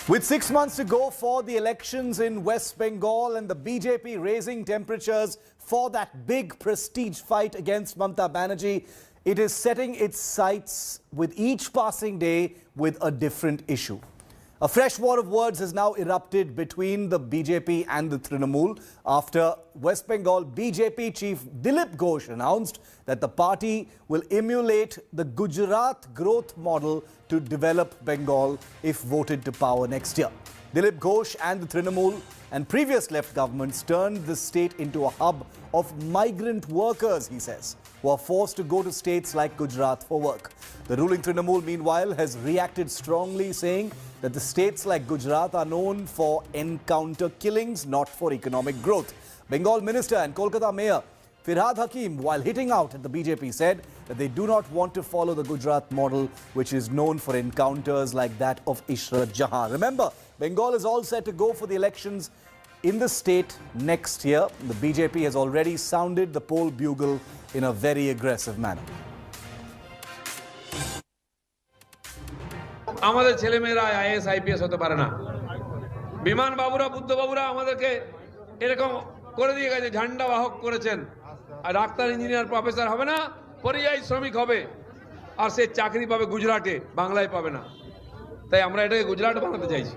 With 6 months to go for the elections in West Bengal and the BJP raising temperatures for that big prestige fight against Mamata Banerjee, it is setting its sights with each passing day with a different issue. A fresh war of words has now erupted between the BJP and the Trinamool after West Bengal BJP chief Dilip Ghosh announced that the party will emulate the Gujarat growth model to develop Bengal if voted to power next year. Dilip Ghosh and the Trinamool and previous left governments turned the state into a hub of migrant workers, he says, who are forced to go to states like Gujarat for work. The ruling Trinamool, meanwhile, has reacted strongly, saying that the states like Gujarat are known for encounter killings, not for economic growth. Bengal minister and Kolkata mayor Firhad Hakim, while hitting out at the BJP, said that they do not want to follow the Gujarat model, which is known for encounters like that of Ishrat Jahan. Remember, Bengal is all set to go for the elections in the state next year. The BJP has already sounded the poll bugle in a very aggressive manner. আমাদের ছেলেমেয়েরা IAS IPS হতে পারে না। বিমান বাবুরা বুদ্ধ বাবুরা আমাদেরকে এরকম করে দিয়ে গেছে, ঝান্ডা বাহক করেছেন। আর ডাক্তার ইঞ্জিনিয়ার প্রফেসর হবে না, পরিযায়ী শ্রমিক হবে, আর সে চাকরি পাবে গুজরাটে, বাংলায় পাবে না। তাই আমরা এটাকে গুজরাট বানাতে চাইছি।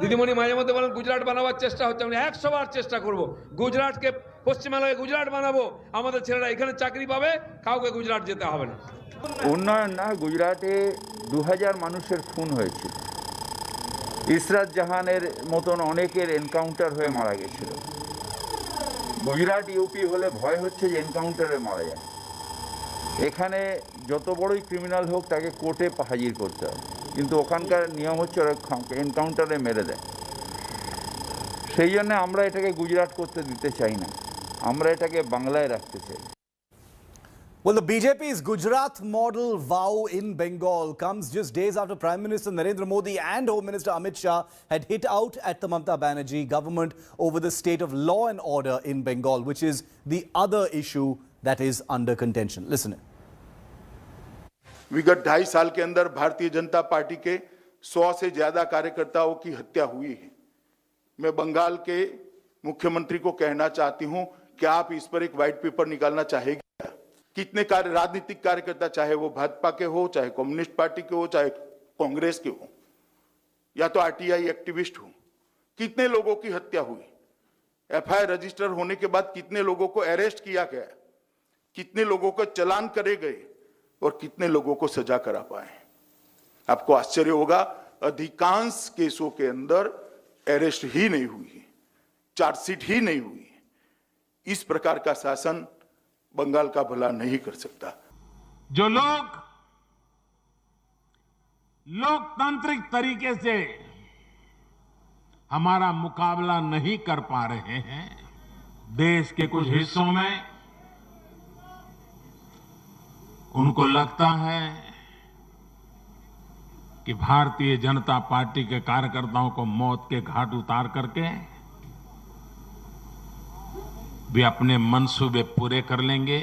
দিদিমণি মাঝে মধ্যে বলেন গুজরাট বানাবার চেষ্টা হচ্ছে, আমরা 100 বার চেষ্টা করব। গুজরাটকে পশ্চিমবাংলাকে গুজরাট বানাবো, আমাদের ছেলেরা এখানে চাকরি পাবে, কাউকে গুজরাট যেতে হবে না। উন্নয়ন না, গুজরাটে 2000 মানুষের খুন হয়েছিল, ইসরাত জাহানের মতন অনেকের এনকাউন্টার হয়ে মারা গেছিল। গুজরাট ইউপি হলে ভয় হচ্ছে যে এনকাউন্টারে মারা যায়। এখানে যত বড়ই ক্রিমিনাল হোক তাকে কোর্টে হাজির করতে হয়, কিন্তু ওখানকার নিয়ম হচ্ছে ওরা এনকাউন্টারে মেরে দেয়। সেই জন্য আমরা এটাকে গুজরাট করতে দিতে চাই না, আমরা এটাকে বাংলায় রাখতে চাই। Well, the BJP's Gujarat model vow in Bengal comes just days after Prime Minister Narendra Modi and Home Minister Amit Shah had hit out at the Mamata Banerjee government over the state of law and order in Bengal, which is the other issue that is under contention. Listen. विगत 2.5 साल के अंदर Bharatiya Janata party के 100 से ज्यादा कार्यकर्ताओं की हत्या हुई है। मैं बंगाल के मुख्यमंत्री को कहना चाहती हूं कि आप इस पर एक व्हाइट पेपर निकालना चाहेंगे। कितने राजनीतिक कार्यकर्ता, चाहे वो भाजपा के हो, चाहे कम्युनिस्ट पार्टी के हो, चाहे कांग्रेस के हो, या तो आरटीआई एक्टिविस्ट हो, कितने लोगों की हत्या हुई? एफआईआर रजिस्टर होने के बाद कितने लोगों को अरेस्ट किया गया, कितने लोगों को चालान करे गए और कितने लोगों को सजा करा पाए? आपको आश्चर्य होगा, अधिकांश केसों के अंदर अरेस्ट ही नहीं हुई, चार्जशीट ही नहीं हुई। इस प्रकार का शासन बंगाल का भला नहीं कर सकता। जो लोग लोकतांत्रिक तरीके से हमारा मुकाबला नहीं कर पा रहे हैं, देश के कुछ हिस्सों में उनको लगता है कि भारतीय जनता पार्टी के कार्यकर्ताओं को मौत के घाट उतार करके वे अपने मंसूबे पूरे कर लेंगे।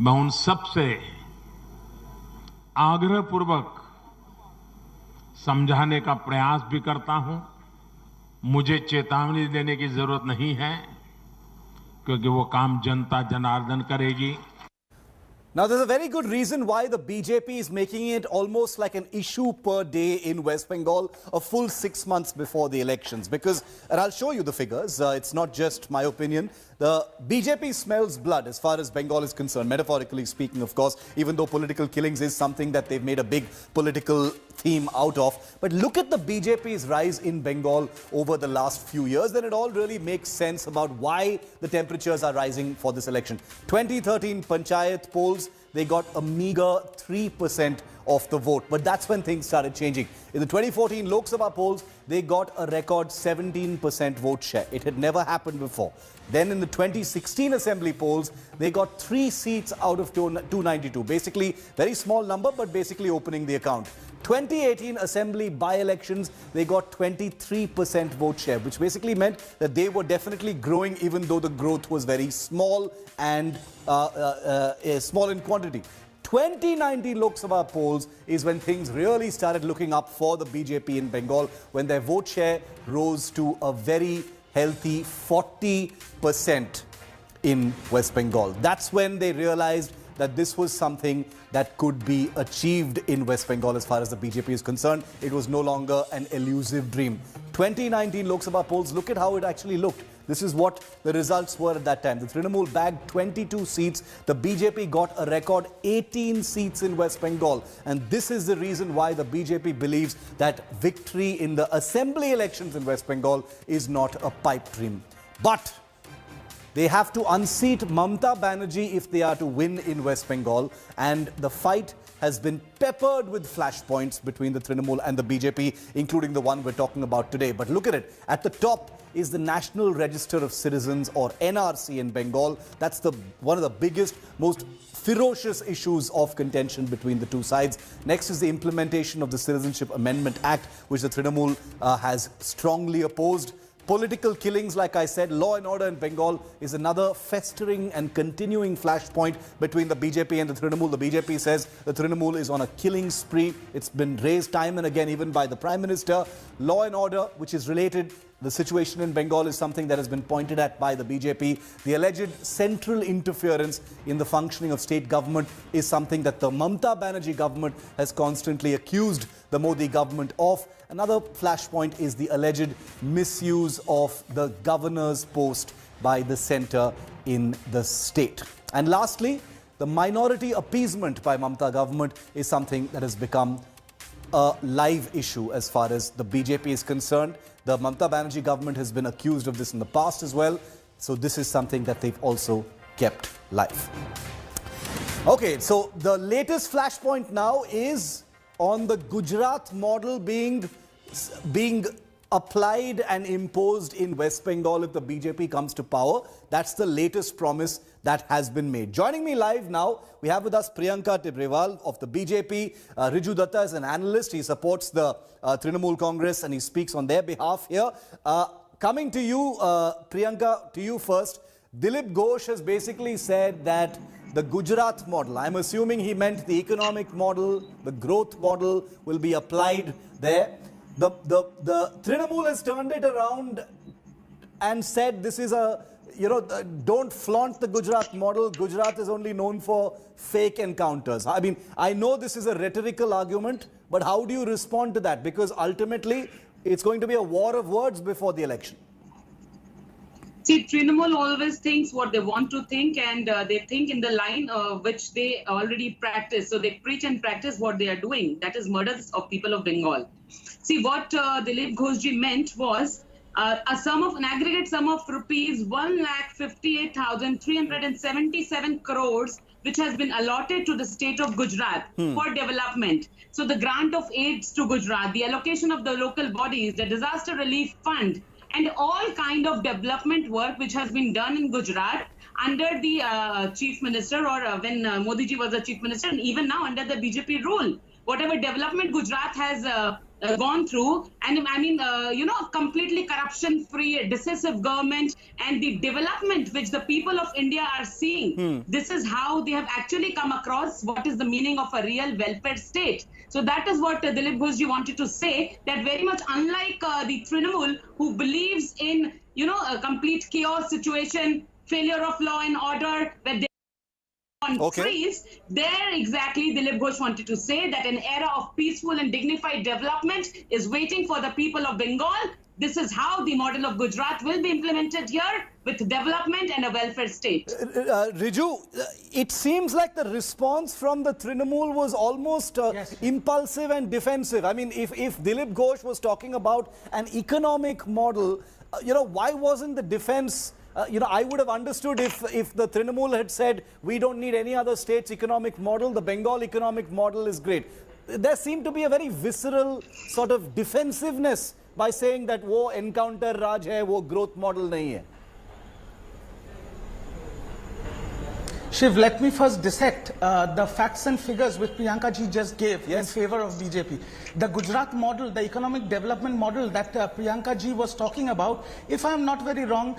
मैं उन सब से आग्रहपूर्वक समझाने का प्रयास भी करता हूं। मुझे चेतावनी देने की जरूरत नहीं है, क्योंकि वो काम जनता जनार्दन करेगी। Now, there's a very good reason why the BJP is making it almost like an issue per day in West Bengal, a full 6 months before the elections. Because, and I'll show you the figures, it's not just my opinion, the BJP smells blood as far as Bengal is concerned, metaphorically speaking, of course, even though political killings is something that they've made a big political theme out of. But look at the BJP's rise in Bengal over the last few years, then it all really makes sense about why the temperatures are rising for this election. 2013 Panchayat polls, they got a meager 3% of the vote. But that's when things started changing. In the 2014 Lok Sabha polls, they got a record 17% vote share. It had never happened before. Then in the 2016 Assembly polls, they got 3 seats out of 292. Basically, very small number, but basically opening the account. 2018 Assembly by-elections, they got 23% vote share, which basically meant that they were definitely growing, even though the growth was very small and small in quantity. 2019 Lok Sabha polls is when things really started looking up for the BJP in Bengal, when their vote share rose to a very healthy 40% in West Bengal. That's when they realized that this was something that could be achieved in West Bengal as far as the BJP is concerned. It was no longer an elusive dream. 2019 Lok Sabha polls, look at how it actually looked. This is what the results were at that time. The Trinamool bagged 22 seats. The BJP got a record 18 seats in West Bengal. And this is the reason why the BJP believes that victory in the assembly elections in West Bengal is not a pipe dream. But they have to unseat Mamata Banerjee if they are to win in West Bengal. And the fight has been peppered with flashpoints between the Trinamool and the BJP, including the one we're talking about today. But look at it. At the top is the National Register of Citizens, or NRC, in Bengal. That's one of the biggest, most ferocious issues of contention between the two sides. Next is the implementation of the Citizenship Amendment Act, which the Trinamool has strongly opposed. Political killings, like I said, law and order in Bengal is another festering and continuing flashpoint between the BJP and the Trinamool. The BJP says the Trinamool is on a killing spree. It's been raised time and again, even by the Prime Minister. Law and order, which is related, the situation in Bengal is something that has been pointed at by the BJP. The alleged central interference in the functioning of state government is something that the Mamata Banerjee government has constantly accused the Modi government of. Another flashpoint is the alleged misuse of the governor's post by the centre in the state. And lastly, the minority appeasement by Mamata government is something that has become a live issue as far as the BJP is concerned. The Mamata Banerjee government has been accused of this in the past as well. So this is something that they've also kept live. Okay, so the latest flashpoint now is on the Gujarat model being applied and imposed in West Bengal if the BJP comes to power. That's the latest promise that has been made. Joining me live now, we have with us Priyanka Tibrewal of the BJP. Riju Datta is an analyst. He supports the Trinamool Congress and he speaks on their behalf here. Coming to you, Priyanka, to you first. Dilip Ghosh has basically said that the Gujarat model, I'm assuming he meant the economic model, the growth model, will be applied there. The Trinamool has turned it around and said this is a, don't flaunt the Gujarat model. Gujarat is only known for fake encounters. I mean, I know this is a rhetorical argument, but how do you respond to that? Because ultimately, it's going to be a war of words before the election. See, Trinamool always thinks what they want to think, and they think in the line which they already practice. So they preach and practice what they are doing. That is murders of people of Bengal. See, what Dilip Ghoshji meant was an aggregate sum of rupees 1,58,377 crores, which has been allotted to the state of Gujarat for development. So the grant of aids to Gujarat, the allocation of the local bodies, the disaster relief fund, and all kind of development work which has been done in Gujarat under the chief minister, or when Modi ji was the chief minister, and even now under the BJP rule. Whatever development Gujarat has gone through, and I mean, completely corruption-free, decisive government, and the development which the people of India are seeing, this is how they have actually come across what is the meaning of a real welfare state. So that is what Dilip Ghoshji wanted to say, that very much unlike the Trinamool, who believes in, a complete chaos situation, failure of law and order, where they on freeze, there exactly Dilip Ghosh wanted to say that an era of peaceful and dignified development is waiting for the people of Bengal. This is how the model of Gujarat will be implemented here, with development and a welfare state. Riju, it seems like the response from the Trinamool was almost impulsive and defensive. I mean, if Dilip Ghosh was talking about an economic model, why wasn't the defense... I would have understood if the Trinamool had said, we don't need any other state's economic model, the Bengal economic model is great. There seemed to be a very visceral sort of defensiveness by saying that wo encounter raj hai, wo growth model nahi hai. Shiv, let me first dissect the facts and figures which Priyanka ji just gave in favor of BJP. The Gujarat model, the economic development model that Priyanka ji was talking about, if I am not very wrong,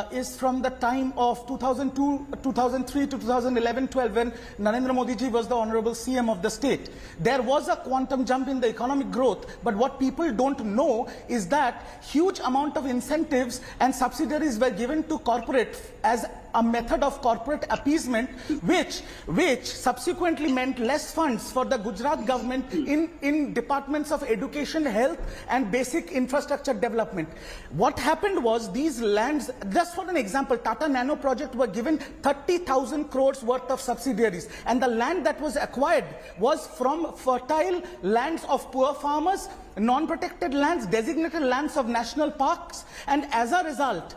is from the time of 2002, 2003 to 2011-12 when Narendra Modi ji was the honorable CM of the state. There was a quantum jump in the economic growth, but what people don't know is that huge amount of incentives and subsidiaries were given to corporate as a method of corporate appeasement, which subsequently meant less funds for the Gujarat government in departments of education, health and basic infrastructure development. What happened was these lands, just for an example, Tata Nano project were given 30,000 crores worth of subsidiaries, and the land that was acquired was from fertile lands of poor farmers, non-protected lands, designated lands of national parks, and as a result,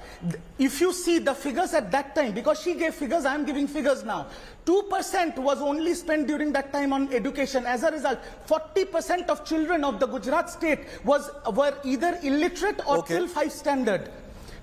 if you see the figures at that time, because she gave figures, I am giving figures now, 2% was only spent during that time on education. As a result, 40% of children of the Gujarat state were either illiterate or till 5 standard.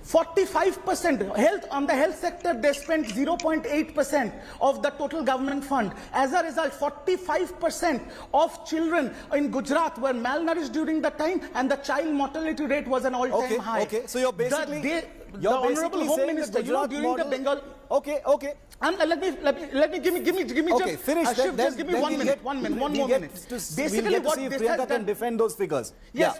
45% health, on the health sector they spent 0.8% of the total government fund. As a result, 45% of children in Gujarat were malnourished during that time, and the child mortality rate was an all-time high. Okay, so you're basically the Honorable Home Minister, during the Bengal. Okay. And let me give me okay, finish. Just give me 1 minute. One more minute. Basically, what this has done, can defend those figures. Yes,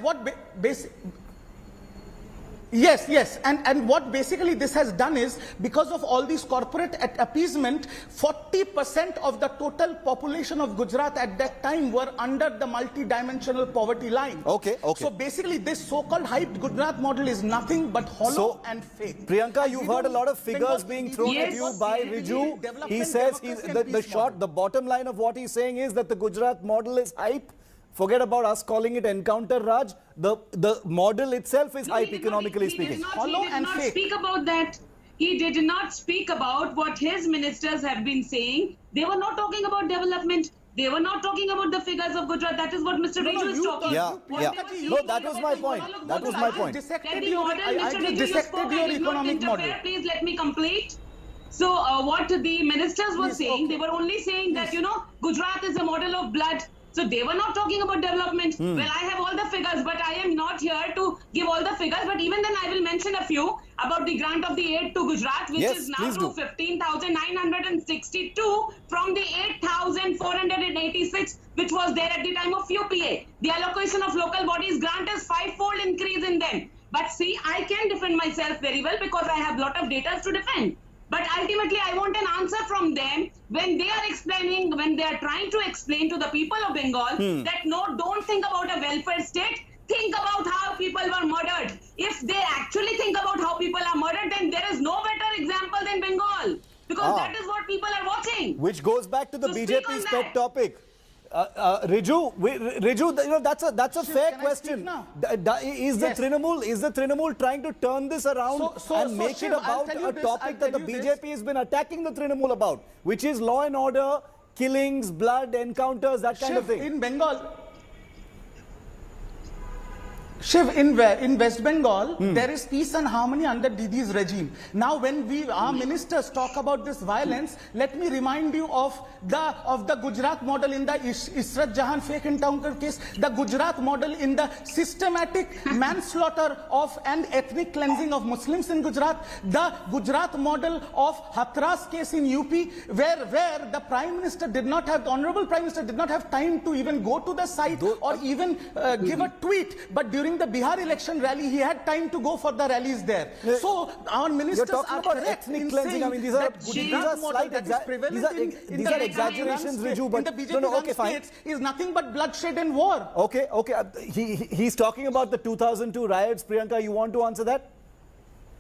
Yes, and what basically this has done is, because of all these corporate appeasement, 40% of the total population of Gujarat at that time were under the multi-dimensional poverty line. Okay. So basically this so-called hyped Gujarat model is nothing but hollow and fake. Priyanka, you've heard a lot of figures being thrown at you by Riju. He says the bottom line of what he's saying is that the Gujarat model is hype. Forget about us calling it encounter, Raj. The model itself is hype, economically speaking. He did not speak about that. He did not speak about what his ministers have been saying. They were not talking about development. They were not talking about the figures of Gujarat. That is what Mr. Riju is talking about. No, that was my point. That was my point. I dissected your economic model. Please let me complete. So what the ministers were saying, they were only saying that, Gujarat is a model of blood. So they were not talking about development. Well, I have all the figures, but I am not here to give all the figures. But even then, I will mention a few about the grant of the aid to Gujarat, which is now to 15,962 from the 8,486, which was there at the time of UPA. The allocation of local bodies grant is 5-fold increase in them. But see, I can defend myself very well because I have a lot of data to defend. But ultimately, I want an answer from them when they are explaining, when they are trying to explain to the people of Bengal that no, don't think about a welfare state. Think about how people were murdered. If they actually think about how people are murdered, then there is no better example than Bengal. Because that is what people are watching. Which goes back to the BJP's pet topic. Riju, that's a fair question. Is the Trinamool trying to turn this around and make it about a topic that the BJP has been attacking the Trinamool about, which is law and order, killings, blood, encounters, that kind of thing? In Bengal, Shiv, in West Bengal, there is peace and harmony under Didi's regime. Now, when our ministers talk about this violence, let me remind you of the Gujarat model in the Israt Jahan fake encounter case, the Gujarat model in the systematic manslaughter of and ethnic cleansing of Muslims in Gujarat, the Gujarat model of Hathras case in UP, where the Prime Minister did not have, the Honorable Prime Minister did not have time to even go to the site or even give a tweet, but during the Bihar election rally, he had time to go for the rallies there. So our ministers are correct ethnic cleansing. I mean, these are slight exaggerations, Riju. But in the BJP states is nothing but bloodshed and war. Okay. He's talking about the 2002 riots. Priyanka, you want to answer that?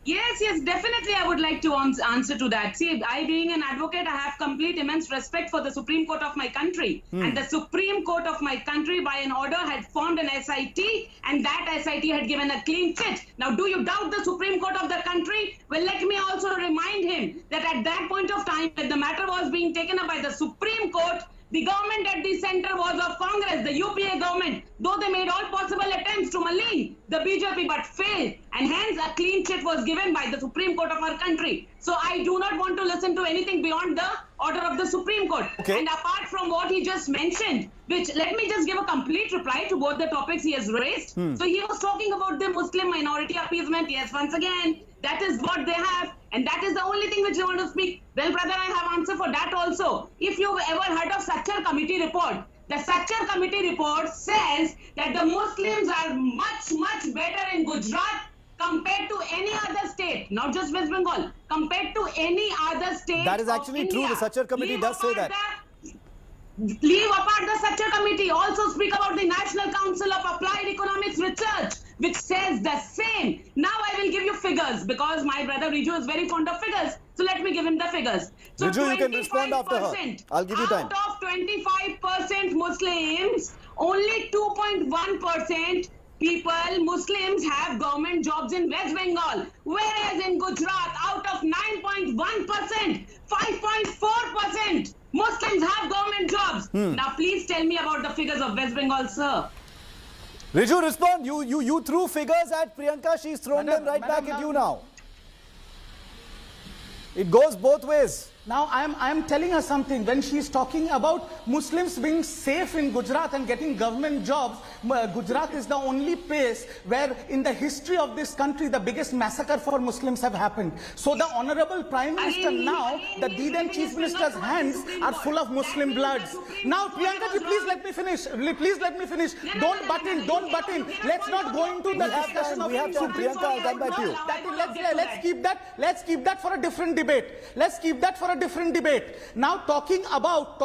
Yes, definitely I would like to answer to that. See, I being an advocate, I have complete immense respect for the Supreme Court of my country. And the Supreme Court of my country by an order had formed an SIT, and that SIT had given a clean chit. Now, do you doubt the Supreme Court of the country? Well, let me also remind him that at that point of time, when the matter was being taken up by the Supreme Court, the government at the center was of Congress, the UPA government, though they made all possible attempts to malign the BJP but failed, and hence a clean chit was given by the Supreme Court of our country. So I do not want to listen to anything beyond the order of the Supreme Court. Okay. And apart from what he just mentioned, which let me just give a complete reply to both the topics he has raised. So he was talking about the Muslim minority appeasement. Yes, once again, that is what they have, and that is the only thing which they want to speak. Well, brother, I have answer for that also. If you've ever heard of Sachar Committee report, the Sachar Committee report says that the Muslims are much, much better in Gujarat compared to any other state, not just West Bengal, compared to any other state. That is actually true. The Sachar Committee does say that. Leave apart the Sachar Committee. Also speak about the National Council of Applied Economics Research, which says the same. Now I will give you figures because my brother Riju is very fond of figures. So let me give him the figures. So Riju, you can respond after her. I'll give you time. Out of 25% Muslims, only 2.1% Muslims have government jobs in West Bengal. Whereas in Gujarat, out of 9.1%, 5.4% Muslims have government jobs. Now please tell me about the figures of West Bengal, sir. Riju, respond. You threw figures at Priyanka. She's thrown them right back at you now. It goes both ways. Now, I am telling her something. When she is talking about Muslims being safe in Gujarat and getting government jobs, Gujarat is the only place where in the history of this country, the biggest massacre for Muslims have happened. So the Honorable Prime Minister now, the then Chief Minister's hands are full of Muslim bloods. Now, Priyanka ji, please let me finish. Please let me finish. Don't butt in. Don't butt in. Let's not go into the discussion of Priyanka, I'll come back to you. Let's keep that for a different debate. Let's keep that for a different debate. Now talking about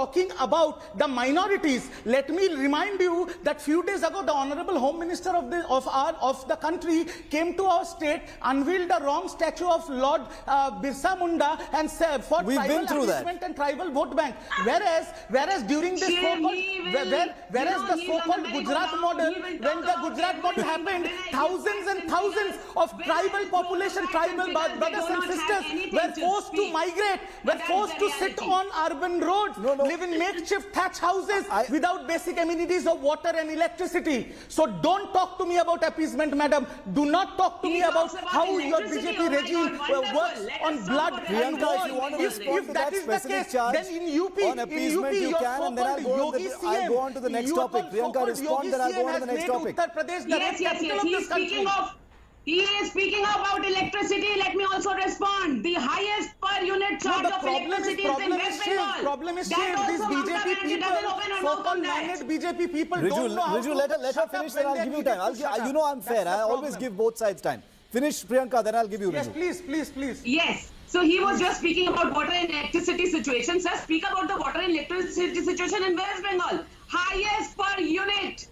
the minorities, let me remind you that few days ago the Honorable Home Minister of the country came to our state, unveiled the wrong statue of Lord Birsa Munda and said for tribal appeasement and tribal vote bank. Whereas during this the so-called Gujarat model, when the Gujarat model happened, thousands and thousands of tribal population, tribal brothers and sisters were forced to migrate, were forced to sit on urban roads, live in makeshift thatch houses without basic amenities of water and electricity. So don't talk to me about appeasement, madam. Do not talk to me about how your BJP regime works on blood and war. If that is the case, then in UP, you can, and then I'll go on to the next topic. Priyanka, respond, then I'll go on to the next topic. Yes. He is speaking about electricity. Let me also respond. The highest per unit charge of electricity is in West Bengal. Problem is shared. These BJP people, so-called minded BJP people, don't know how Riju, let her finish, then I'll give you time. You know I'm fair. I always give both sides time. Finish, Priyanka, then I'll give you Riju. Yes, please. Yes. So he was just speaking about water and electricity situation. Sir, speak about the water and electricity situation in West Bengal. Highest per unit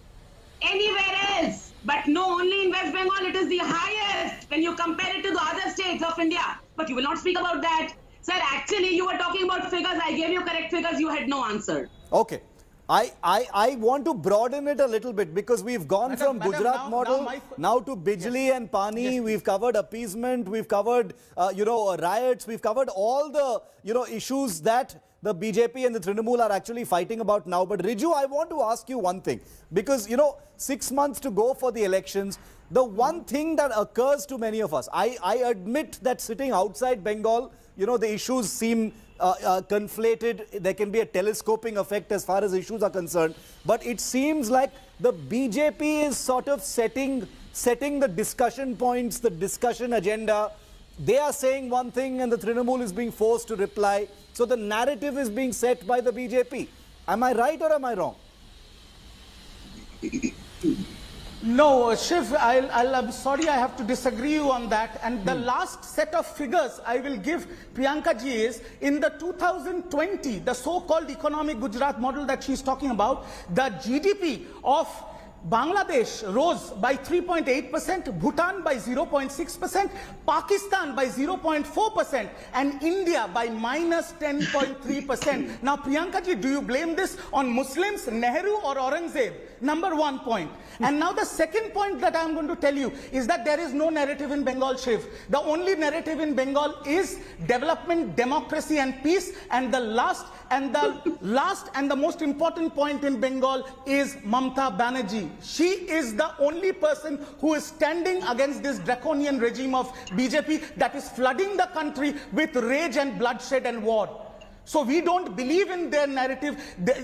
anywhere else. But no, only in West Bengal it is the highest when you compare it to the other states of India. But you will not speak about that. Sir, actually you were talking about figures. I gave you correct figures. You had no answer. Okay. I want to broaden it a little bit because we've gone from Gujarat model now to Bijli and Pani. Yes, we've covered appeasement. We've covered, riots. We've covered all the, issues that the BJP and the Trinamool are actually fighting about now. But Riju, I want to ask you one thing because, 6 months to go for the elections. The one thing that occurs to many of us, I admit that sitting outside Bengal, the issues seem conflated. There can be a telescoping effect as far as issues are concerned. But it seems like the BJP is sort of setting the discussion points, the discussion agenda. They are saying one thing and the Trinamool is being forced to reply. So the narrative is being set by the BJP. Am I right or am I wrong? No, Shiv, I'm sorry, I have to disagree you on that. And the last set of figures I will give Priyanka ji is, in the 2020, the so-called economic Gujarat model that she's talking about, the GDP of Bangladesh rose by 3.8%, Bhutan by 0.6%, Pakistan by 0.4%, and India by minus 10.3%. Now, Priyanka ji, do you blame this on Muslims, Nehru or Aurangzeb? Number one point. And now the second point that I'm going to tell you is that there is no narrative in Bengal, Shiv. The only narrative in Bengal is development, democracy and peace. And the last and the most important point in Bengal is Mamata Banerjee. She is the only person who is standing against this draconian regime of BJP that is flooding the country with rage and bloodshed and war. So we don't believe in their narrative.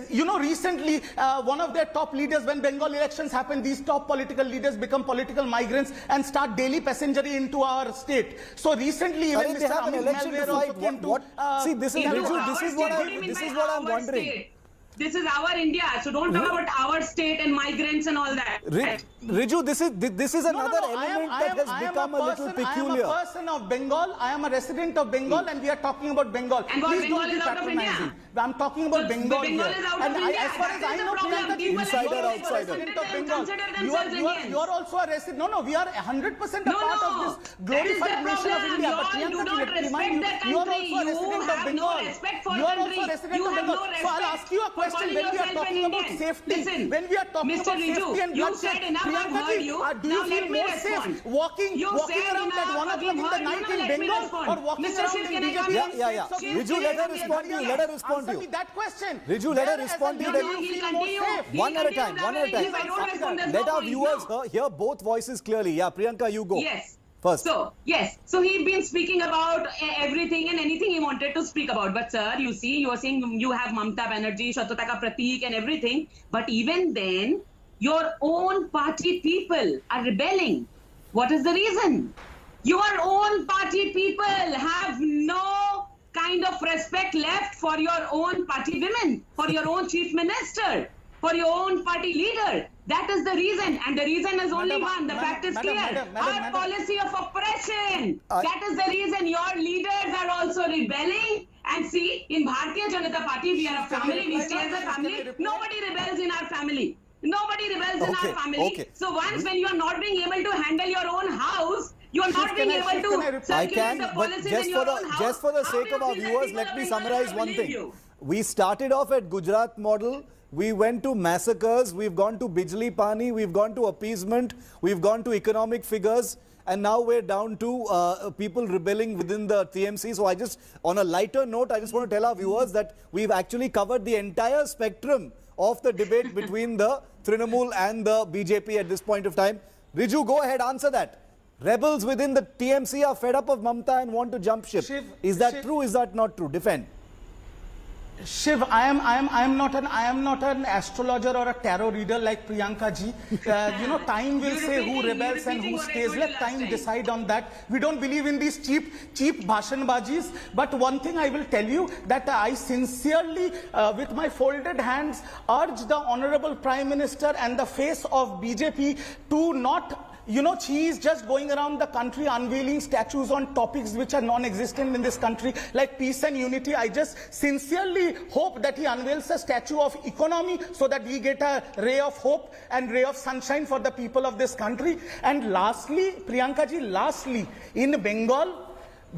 You know, recently, one of their top leaders, when Bengal elections happened, these top political leaders become political migrants and start daily passengery into our state. So recently, even Mr. Amit Malviya also came to... See, this is what I'm wondering. This is our India, so don't talk about our state and migrants and all that. Riju, this is another element that has become a little peculiar. I am a person of Bengal. I am a resident of Bengal, and we are talking about Bengal. And Bengal is out of India. I'm talking about Bengal here. Bengal is out of India. As far as I know, insider, outsider. You are also a resident. No, we are 100% a part of this glorified nation of India. But you don't respect the country. You are also a resident of Bengal. You are also a resident of Bengal. So I'll ask you a question. When we are talking about safety, when we are talking about safety and bloodshed, Priyanka ji, do you feel more safe walking around at 1 o'clock in the night in Bengal or walking around in BJP? Yeah. Riju, let her respond to you. Answer me that question. Riju, let her respond to you. One at a time. Let our viewers hear both voices clearly. Yeah, Priyanka, you go. Yes. First. So he'd been speaking about everything and anything he wanted to speak about. But sir, you see, you are saying you have Mamata Banerjee, Shatrughna ka Pratik and everything. But even then, your own party people are rebelling. What is the reason? Your own party people have no kind of respect left for your own party women, for your own chief minister, for your own party leader. That is the reason, and the reason is only one. The fact is clear. Our policy of oppression. That is the reason your leaders are also rebelling. And see, in Bharatiya Janata Party, we are a family. We stay as a family. Nobody rebels in our family. Nobody rebels in our family. So once when you are not being able to handle your own house, you are not being able to circulate the policies in your own house. Just for the sake of our viewers, let me summarize one thing. We started off at Gujarat model. We went to massacres, we've gone to Bijli Pani, we've gone to appeasement, we've gone to economic figures, and now we're down to people rebelling within the TMC. So on a lighter note, I just want to tell our viewers that we've actually covered the entire spectrum of the debate between the Trinamool and the BJP at this point of time. Riju, go ahead, answer that. Rebels within the TMC are fed up of Mamata and want to jump ship. Is that true? Is that not true? Defend. Shiv, I am not an astrologer or a tarot reader like Priyanka ji. You know, time will say who rebels and who stays. Let time decide on that. We don't believe in these cheap bhashanbajis. But one thing I will tell you, that I sincerely, with my folded hands, urge the Honorable Prime Minister and the face of BJP to not... You know, she is just going around the country unveiling statues on topics which are non-existent in this country, like peace and unity. I just sincerely hope that he unveils a statue of economy so that we get a ray of hope and ray of sunshine for the people of this country. And lastly, Priyanka ji, lastly, in Bengal,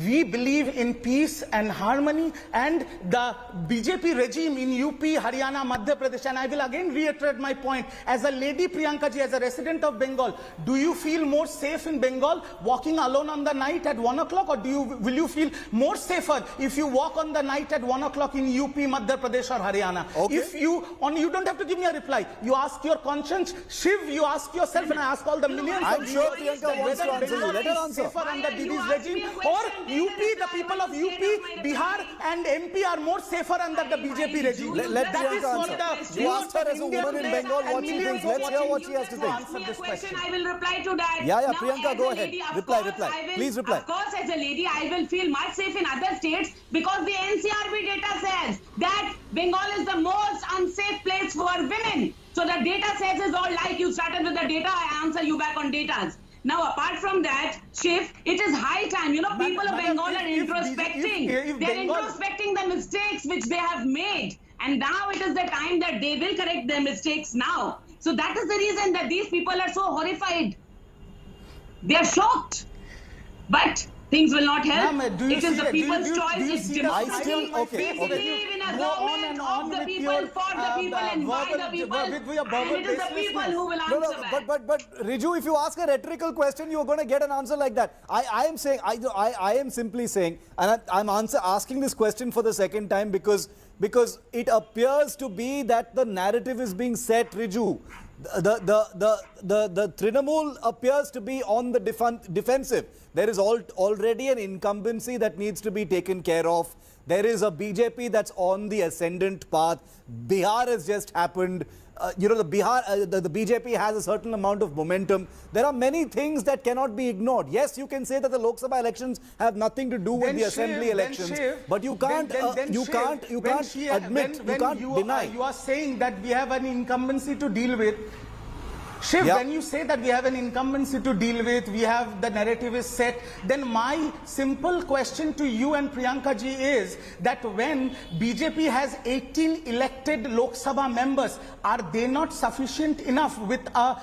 we believe in peace and harmony, and the BJP regime in UP, Haryana, Madhya Pradesh, and I will again reiterate my point. As a lady, Priyanka ji, as a resident of Bengal, do you feel more safe in Bengal walking alone on the night at 1 o'clock, or will you feel more safer if you walk on the night at 1 o'clock in UP, Madhya Pradesh or Haryana? Okay. If you don't have to give me a reply. You ask your conscience. Shiv, you ask yourself, and I ask all the millions I'm of sure viewers, Priyanka wants to answer you. Let her answer. safer under Didi's regime, or UP, the people of UP, Bihar and MP are more safer under the BJP regime. Let Priyanka answer. You asked her as a woman in Bengal what she thinks. Let's hear what she has to say. Answer this question. I will reply to that. Yeah, now, Priyanka, go ahead. Reply. Please reply. Of course, as a lady, I will feel much safe in other states because the NCRB data says that Bengal is the most unsafe place for women. So the data says is all like you started with the data, I answer you back on data. Now, apart from that, Shiv, it is high time. You know, people of Bengal are introspecting. They're introspecting the mistakes which they have made. And now it is the time that they will correct their mistakes now. So that is the reason that these people are so horrified. They are shocked. But things will not help. It is the people's choice. It's democracy. We believe in a government of the people, for the people, and by the people. And it is the people who will answer back. But Riju, if you ask a rhetorical question, you're going to get an answer like that. I am simply saying, and I'm asking this question for the second time because it appears to be that the narrative is being set, Riju, the Trinamool appears to be on the defensive. There is already an incumbency that needs to be taken care of. There is a BJP that's on the ascendant path. Bihar has just happened. The BJP has a certain amount of momentum. There are many things that cannot be ignored. Yes, you can say that the Lok Sabha elections have nothing to do with the assembly elections, but you can't deny. You are saying that we have an incumbency to deal with. Shiv, when you say that we have an incumbency to deal with, we have the narrative is set, then my simple question to you and Priyanka ji is that when BJP has 18 elected Lok Sabha members, are they not sufficient enough with a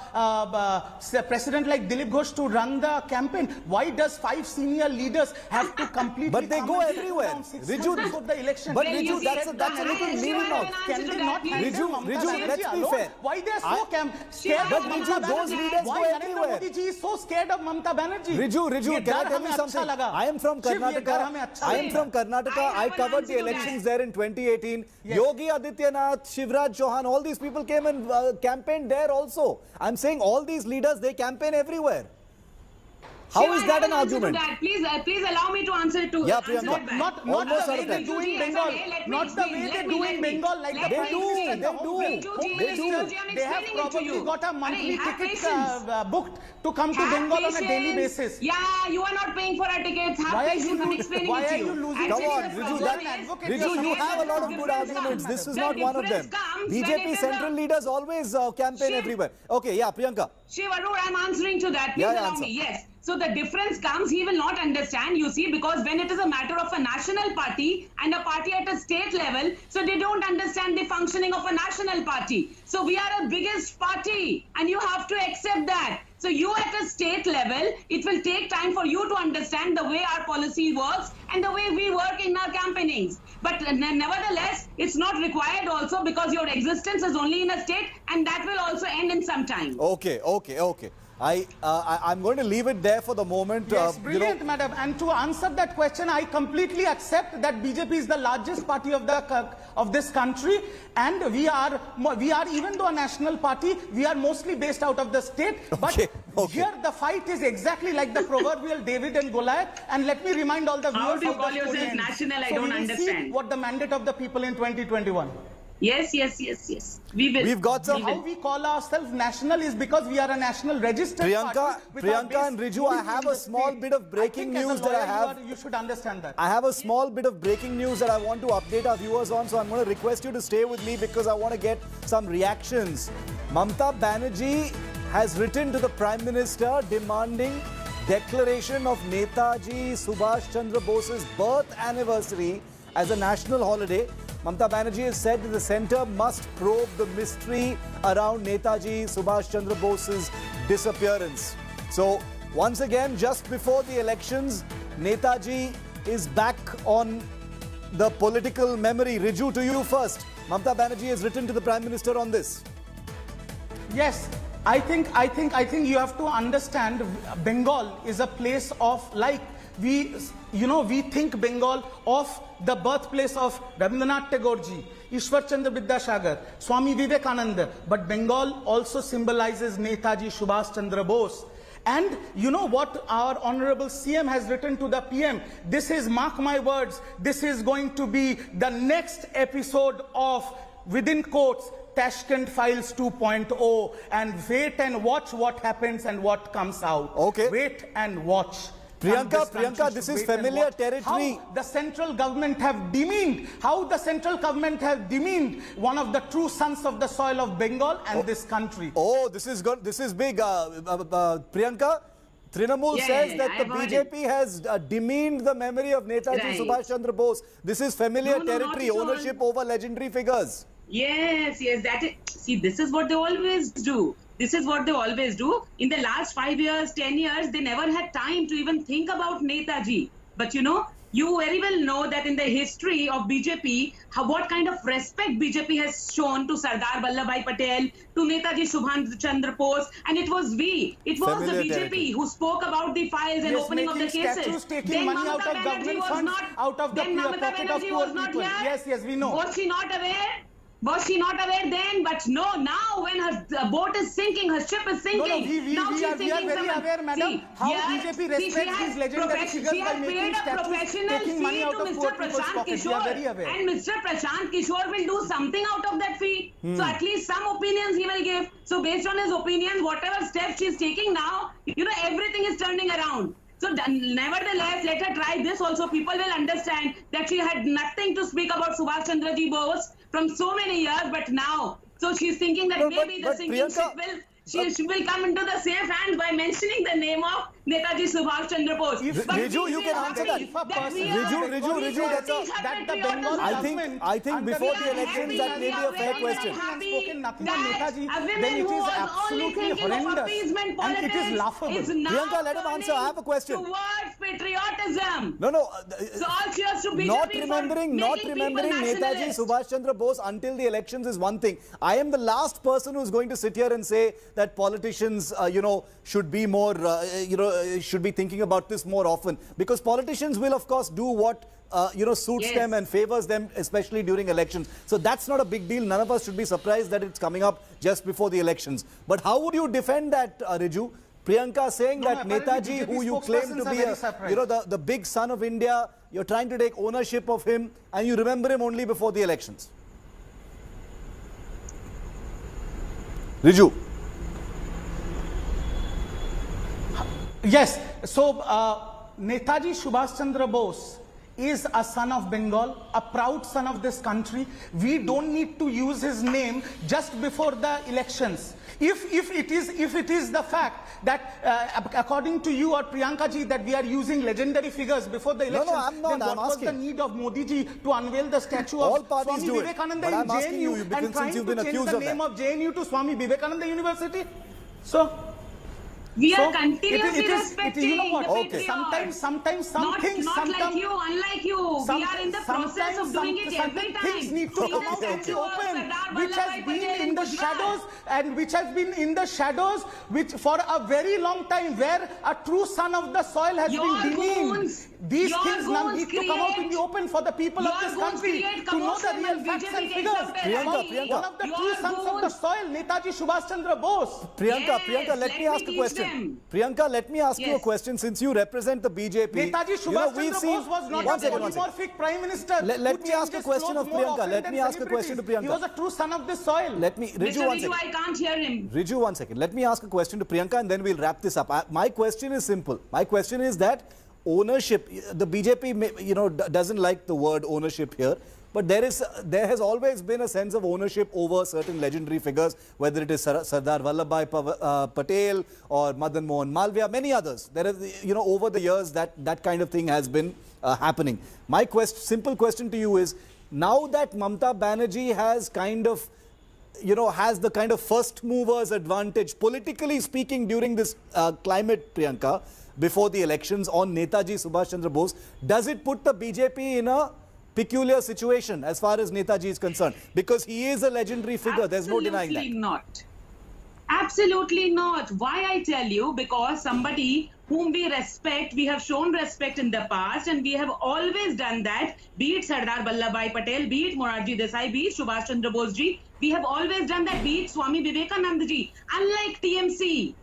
president like Dilip Ghosh to run the campaign? Why does 5 senior leaders have to completely But they go everywhere. Riju, before the election? But Riju, that's a little meaning out. Can they not Riju, let's be fair. Why they are so scared? Riju, those leaders go everywhere. Modi ji is so scared of Mamata Banerjee. Riju, can I tell you something? I am from Karnataka. I covered the elections there in 2018. Yogi Adityanath, Shivraj Chauhan, all these people came and campaigned there also. I'm saying all these leaders, they campaign everywhere. How is that an argument? Please allow me to answer it too. Yeah, Priyanka. Not the way they do in Bengal. Not the way they do in Bengal like the Prime Minister. They have probably got a monthly ticket booked to come to Bengal on a daily basis. Yeah, you are not paying for our tickets. Why are you losing? Come on, Riju, you have a lot of good arguments. This is not one of them. BJP central leaders always campaign everywhere. Okay, yeah, Priyanka. Shiv Arur, I'm answering to that. Please allow me. Yes. So the difference comes, he will not understand, you see, because when it is a matter of a national party and a party at a state level, so they don't understand the functioning of a national party. So we are a biggest party and you have to accept that. So you at a state level, it will take time for you to understand the way our policy works and the way we work in our campaignings. But nevertheless, it's not required also because your existence is only in a state and that will also end in some time. Okay. I'm going to leave it there for the moment. Yes, brilliant, madam. And to answer that question, I completely accept that BJP is the largest party of this country, and we are even though a national party, we are mostly based out of the state. But here the fight is exactly like the proverbial David and Goliath. And let me remind all the viewers. How do you call yourself national? I don't understand. See what the mandate of the people in 2021. Yes. We will. We've got some. How we call ourselves national is because we are a national registered Priyanka and Riju, I have a small bit of breaking news that I have. You should understand that. I have a small bit of breaking news that I want to update our viewers on. So I'm going to request you to stay with me because I want to get some reactions. Mamata Banerjee has written to the Prime Minister demanding declaration of Netaji Subhash Chandra Bose's birth anniversary as a national holiday. Mamata Banerjee has said that the centre must probe the mystery around Netaji Subhash Chandra Bose's disappearance. So, once again, just before the elections, Netaji is back on the political memory. Riju, to you first. Mamata Banerjee has written to the Prime Minister on this. Yes, I think you have to understand Bengal is a place of we think Bengal of the birthplace of Rabindranath Tagore ji, Ishwar Chandra Vidyasagar, Swami Vivekananda, but Bengal also symbolizes Netaji Subhash Chandra Bose. And you know what our Honorable CM has written to the PM? This is, mark my words, this is going to be the next episode of, within quotes, Tashkent Files 2.0, and wait and watch what happens and what comes out. Okay. Wait and watch. Priyanka, this is familiar territory. How the central government have demeaned, one of the true sons of the soil of Bengal and this country. Oh, this is good. This is big. Priyanka, Trinamool says that the BJP has demeaned the memory of Netaji Subhash Chandra Bose. This is familiar territory, ownership over legendary figures. Yes, see, this is what they always do. In the last 5 years, 10 years, they never had time to even think about Netaji. But you very well know that in the history of BJP, what kind of respect BJP has shown to Sardar Vallabhbhai Patel, to Netaji Subhash Chandra Bose, and it was the BJP who spoke about the files and opening of the cases. Taking money out of government funds, out of the pocket of poor people. Yes, we know. Was she not aware? Was she not aware then? But no, now when her boat is sinking, her ship is sinking. No, we are very aware, madam, how BJP respects these legendary figures by making statues, taking money out of poor people's pockets. We are very aware. And Mr. Prashant Kishore will do something out of that fee. So at least some opinions he will give. So based on his opinions, whatever steps she's taking now, everything is turning around. So nevertheless, let her try this also. People will understand that she had nothing to speak about Subhash Chandra Ji Bose from so many years, but now. So she's thinking that maybe the sinking ship will... She will come into the safe hands by mentioning the name of Netaji Subhash Chandra Bose. Riju, you can answer that. Riju, that the Bengal government... I think before the elections, that may be a fair question. Spoken nothing on Netaji, then it is absolutely horrendous and it is laughable. Priyanka, let him answer. I have a question. Towards patriotism. No. So all cheers to BJP Not remembering Netaji Subhash Chandra Bose until the elections is one thing. I am the last person who's going to sit here and say that politicians, should be more, should be thinking about this more often, because politicians will, of course, do what suits them and favors them, especially during elections. So that's not a big deal. None of us should be surprised that it's coming up just before the elections. But how would you defend that, Riju? Priyanka saying that Netaji, who you claim to be the big son of India, you're trying to take ownership of him, and you remember him only before the elections. Riju. Yes, so Netaji Subhash Chandra Bose is a son of Bengal, a proud son of this country. We don't need to use his name just before the elections. If it is the fact that according to you or Priyanka ji that we are using legendary figures before the elections, I'm not. then what was the need of Modi ji to unveil the statue of Swami Vivekananda in JNU and trying to change the name of JNU to Swami Vivekananda University? So we are continuously respecting the okay. Sometimes some things... Unlike you. We are in the process of doing it every time. Things need to come out in the open, which has been in the shadows and which has been in the shadows which for a very long time, where a true son of the soil has been demeaned. These things now need to come out in the open for the people of this country to know the real facts and figures. Priyanka. One of the true sons of the soil, Netaji Subhash Chandra Bose. Priyanka, let me ask a question. Priyanka, let me ask you a question, since you represent the BJP. Netaji Subhash Chandra Bose was not a polymorphic prime minister. Let me ask a question of Priyanka. Let me ask a question to Priyanka. He was a true son of this soil. Riju, one second. I can't hear him. Riju, 1 second. Let me ask a question to Priyanka and then we'll wrap this up. My question is simple. My question is that ownership, the BJP, doesn't like the word ownership here. But there has always been a sense of ownership over certain legendary figures, whether it is Sardar Vallabhbhai Patel or Madan Mohan Malviya, many others. There is, over the years that kind of thing has been happening. My simple question to you is, now that Mamata Banerjee has has the kind of first movers advantage, politically speaking, during this climate, Priyanka, before the elections on Netaji Subhash Chandra Bose, does it put the BJP in a peculiar situation as far as Netaji is concerned? Because he is a legendary figure. There's no denying that. Absolutely not. Why I tell you? Because somebody whom we respect, we have shown respect in the past, and we have always done that, be it Sardar Vallabhbhai Patel, be it Morarji Desai, be it Subhash Chandra Bose ji, we have always done that, be it Swami Vivekananda ji. Unlike TMC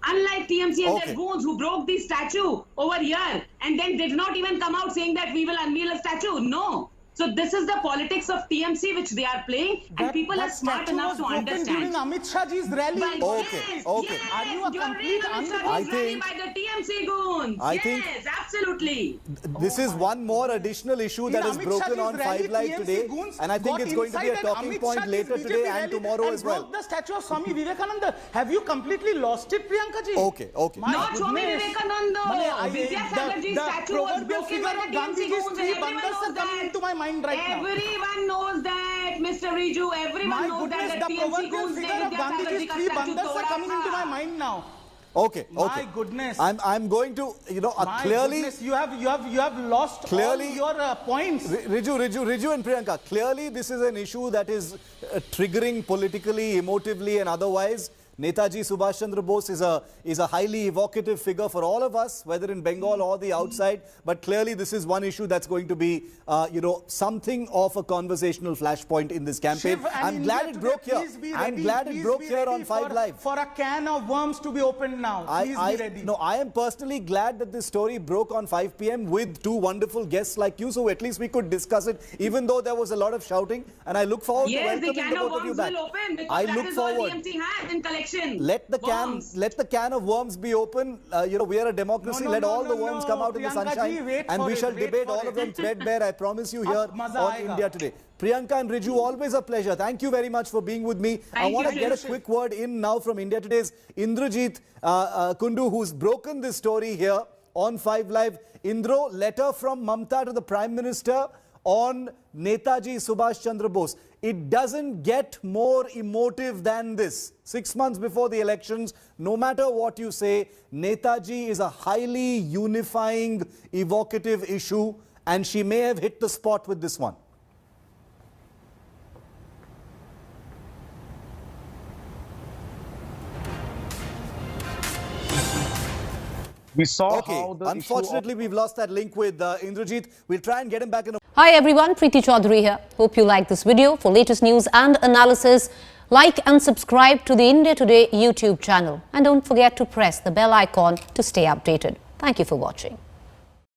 and their goons who broke the statue over here and then did not even come out saying that we will unveil a statue. No. So this is the politics of TMC which they are playing, and people are smart enough to understand. During Amit Shah ji's rally. Okay. Are you a complete I think by the TMC goons. Yes, absolutely. This is one more additional issue that is broken on 5 Live today, and I think it's going to be a talking point later today and tomorrow as well. The statue of Swami Vivekananda. Have you completely lost it, Priyanka ji? Okay. Not Swami Vivekananda. Vidyasagar ji's statue was broken by the TMC goons, and everyone knows that. Into my mind right now. Everyone knows that, Mr. Riju. Everyone knows that. The proverbial figure of Gandhiji's three bandhas are coming into my mind now. Okay. My goodness. I'm going to, clearly. Goodness, you have lost clearly all your points. Riju and Priyanka, clearly this is an issue that is triggering politically, emotively and otherwise Netaji Subhash Chandra Bose is a highly evocative figure for all of us, whether in Bengal or the outside. But clearly, this is one issue that's going to be, something of a conversational flashpoint in this campaign. Shiv, I'm glad it broke here. I'm glad it broke here on 5 Live. For a can of worms to be opened now. Please be ready. No, I am personally glad that this story broke on 5 p.m. with two wonderful guests like you, so at least we could discuss it, even though there was a lot of shouting. And I look forward to welcoming the both of you back. I look forward. Let the can of worms be open. We are a democracy. Let all the worms come out in the sunshine, and we shall debate all of them threadbare. I promise you here on India Today. Priyanka and Riju, always a pleasure. Thank you very much for being with me. I want to get a quick word in now from India Today's Indrajit Kundu, who's broken this story here on 5 Live. Indro, letter from Mamta to the Prime Minister on Netaji Subhash Chandra Bose. It doesn't get more emotive than this. 6 months before the elections, no matter what you say, Netaji is a highly unifying, evocative issue, and she may have hit the spot with this one. We saw Okay, how the unfortunately, we've lost that link with Indrajit. We'll try and get him back in a... Hi everyone, Preeti Chaudhary here. Hope you like this video. For latest news and analysis, like and subscribe to the India Today YouTube channel. And don't forget to press the bell icon to stay updated. Thank you for watching.